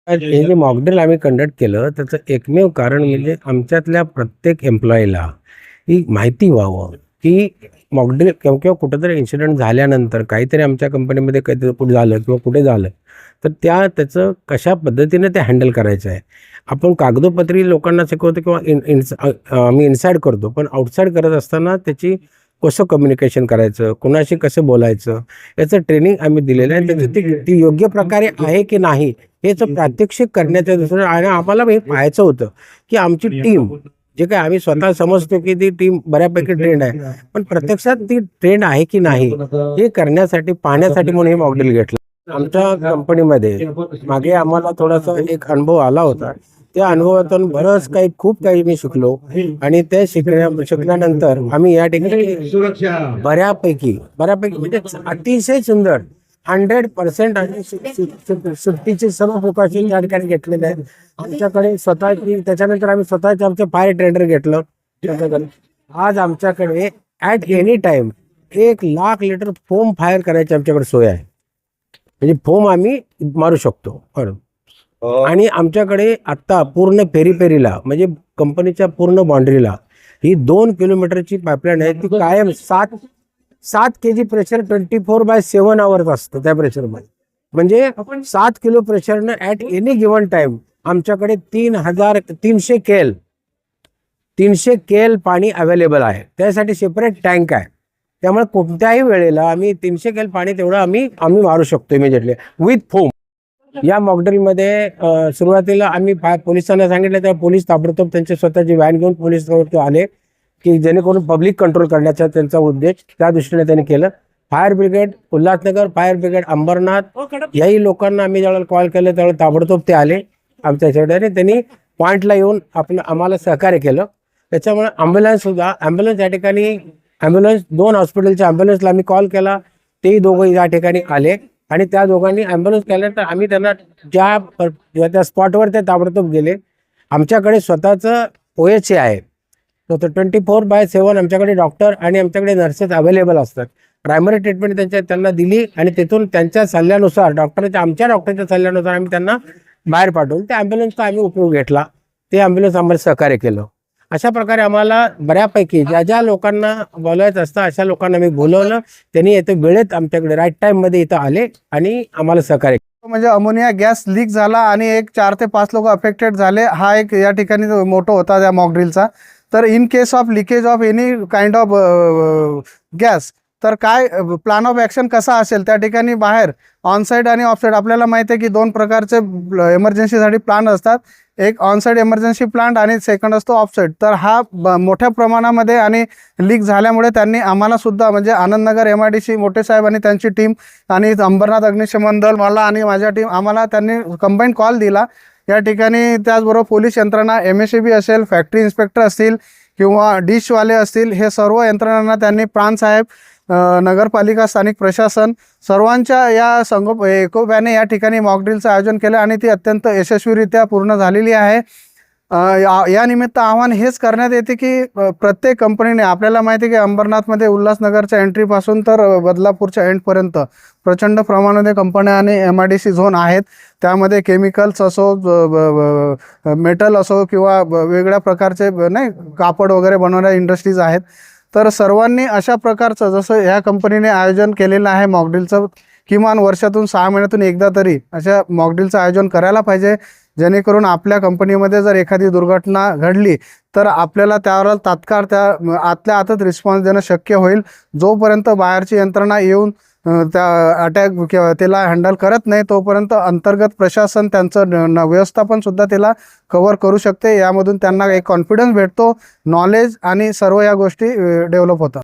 हे जे मॉकड्रिल आम्ही कंडक्ट केलं त्याचं एकमेव कारण म्हणजे आमच्यातल्या प्रत्येक एम्प्लॉईला ही माहिती व्हावं की मॉकड्रिल किंवा कुठेतरी इन्सिडेंट झाल्यानंतर काहीतरी आमच्या कंपनीमध्ये काहीतरी कुठे झालं किंवा कुठे झालं तर त्याचं कशा पद्धतीने ते हँडल करायचं आहे. आपण कागदोपत्री लोकांना शिकवतो किंवा आम्ही इनसाईड करतो, पण आउटसाईड करत असताना त्याची कसं कम्युनिकेशन करायचं, कोणाशी कसं बोलायचं याचं ट्रेनिंग आम्ही दिलेलं आहे. त्याचं ती योग्य प्रकारे आहे की नाही हेच प्रात्यक्षिक करण्याच्या दृष्टीने आणि आम्हाला हे पाहायचं होतं की आमची टीम जे काय आम्ही स्वतः समजतो की ती टीम बऱ्यापैकी ट्रेंड आहे, पण प्रत्यक्षात ती ट्रेंड आहे की नाही हे करण्यासाठी पाहण्यासाठी म्हणून हे मॉकड्रिल घेतलं. आमच्या कंपनीमध्ये मागे आम्हाला थोडासा एक अनुभव आला होता. त्या अनुभवातून खूप काही मी शिकलो आणि ते शिकल्यानंतर आम्ही या ठिकाणी बऱ्यापैकी म्हणजे अतिशय सुंदर 100% आणि सुट्टीचे सर्व प्रिकॉशन या ठिकाणी घेतलेले आहेत. आमच्याकडे स्वतःची त्याच्यानंतर आम्ही स्वतःचे आमचे फायर टेंडर घेतलं. आज आमच्याकडे at any time 1,00,000 litre foam fire करायची आमच्याकडे सोय आहे. म्हणजे फोम आम्ही मारू शकतो. आणि आमच्याकडे आत्ता पूर्ण पेरीला म्हणजे कंपनीच्या पूर्ण बाउंड्रीला ही 2 किलोमीटरची पाईपलाईन आहे. ती कायम 7 kg प्रेशर 24/7 आवर्स असतं त्या प्रेशरमध्ये. म्हणजे 7 किलो प्रेशरनं ॲट एनी गिव्हन टाइम आमच्याकडे 300 केल पाणी अवेलेबल आहे. त्यासाठी सेपरेट टँक आहे. त्यामुळे कोणत्याही वेळेला आम्ही 300 केल पाणी तेवढं आम्ही मारू शकतो इमिजिएटली विथ फोम. या मॉकड्रिलमध्ये सुरुवातीला आम्ही पोलिसांना सांगितलं तर पोलीस ताबडतोब त्यांची स्वतःची व्हॅन घेऊन पोलीस आले की जेणेकरून पब्लिक कंट्रोल करण्याचा त्यांचा उद्देश त्या दृष्टीने त्यांनी केलं. Fire brigade Ulhasnagar, fire brigade Ambernath याही लोकांना आम्ही ज्यावेळेला कॉल केलं त्यावेळेला ताबडतोब ते आले आमच्या शेजारी. त्यांनी पॉईंटला येऊन आम्हाला सहकार्य केलं. त्याच्यामुळे ॲम्ब्युलन्स या ठिकाणी 2 हॉस्पिटलच्या ॲम्ब्युलन्सला आम्ही कॉल केला. तेही दोघंही या ठिकाणी आले आणि त्या दोघांनी ॲम्ब्युलन्स केल्यानंतर आम्ही त्यांना त्या स्पॉटवर ते ताबडतोब गेले. आमच्याकडे स्वतःचं OHA आहे. तो 24/7 आमच्याकडे डॉक्टर आणि आमच्याकडे नर्सेस अवेलेबल असतात. प्रायमरी ट्रीटमेंट त्यांना दिली आणि तिथून त्यांच्या सल्ल्यानुसार आमच्या डॉक्टरच्या सल्ल्यानुसार आम्ही त्यांना बाहेर पाठवून त्या ॲम्ब्युलन्सचा आम्ही उपयोग घेतला. ते ॲम्ब्युलन्स आम्हाला सहकार्य केलं. अशा प्रकारे आम्हाला बऱ्यापैकी ज्या लोकांना बोलायचं असतं अशा लोकांना मी बोलवलं. त्यांनी येथे वेळेत आमच्याकडे राईट टाईममध्ये इथं आले आणि आम्हाला सहकार्य. म्हणजे अमोनिया गॅस लीक झाला आणि 4 ते 5 लोक अफेक्टेड झाले. हा एक या ठिकाणी मोठा होता त्या मॉकड्रिलचा. तर in case of leakage of any kind of gas तर काय प्लॅन ऑफ ॲक्शन कसा असेल त्या ठिकाणी बाहेर ऑनसाईड आणि ऑफसाईड. आपल्याला माहिती आहे की 2 प्रकारचे एमर्जन्सीसाठी प्लान असतात. एक ऑनसाईड एमर्जन्सी प्लांट आणि सेकंड असतो ऑफसाईड. तर हा मोठ्या प्रमाणामध्ये आणि लीक झाल्यामुळे त्यांनी आम्हाला सुद्धा म्हणजे आनंदनगर MIDC मोठे साहेब आणि त्यांची टीम आणि अंबरनाथ अग्निशमन दल मला आणि माझ्या टीम आम्हाला त्यांनी कंबाईंड कॉल दिला या ठिकाणी. त्याचबरोबर पोलीस यंत्रणा MSAB असेल, फॅक्टरी इन्स्पेक्टर असतील किंवा डिशवाले असतील, हे सर्व यंत्रणांना त्यांनी प्रांतसाहेब, नगरपालिका, स्थानिक प्रशासन सर्वांच्या या एकोप्याने या ठिकाणी मॉकड्रिलचं आयोजन केलं आणि ती अत्यंत यशस्वीरित्या पूर्ण झालेली आहे. या निमित्त आव्हान हेच करण्यात येते की प्रत्येक कंपनीने आपल्याला माहिती आहे की अंबरनाथमध्ये उल्हासनगरच्या एंट्रीपासून तर बदलापूरच्या एंडपर्यंत प्रचंड प्रमाणामध्ये कंपन्या आणि MIDC झोन आहेत. त्यामध्ये केमिकल्स असो, मेटल असो किंवा वेगळ्या प्रकारचे कापड वगैरे बनवणाऱ्या इंडस्ट्रीज आहेत. तर सर्वांनी अशा प्रकारचं जसं ह्या कंपनीने आयोजन केलेलं आहे मॉकड्रिलचं, किमान वर्षातून 6 महिन्यातून एकदा तरी अशा मॉकड्रिलचं आयोजन करायला पाहिजे. जेणेकरून आपल्या कंपनीमध्ये जर एखादी दुर्घटना घडली तर आपल्याला त्यावर तात्काळ आतल्या आतच रिस्पॉन्स देणं शक्य होईल. जोपर्यंत बाहेरची यंत्रणा येऊन त्या अटॅक किंवा त्याला हँडल करत नाही तोपर्यंत अंतर्गत प्रशासन त्यांचं व्यवस्थापनसुद्धा त्याला कव्हर करू शकते. यामधून त्यांना एक कॉन्फिडन्स भेटतो, नॉलेज आणि सर्व या गोष्टी डेव्हलप होतात.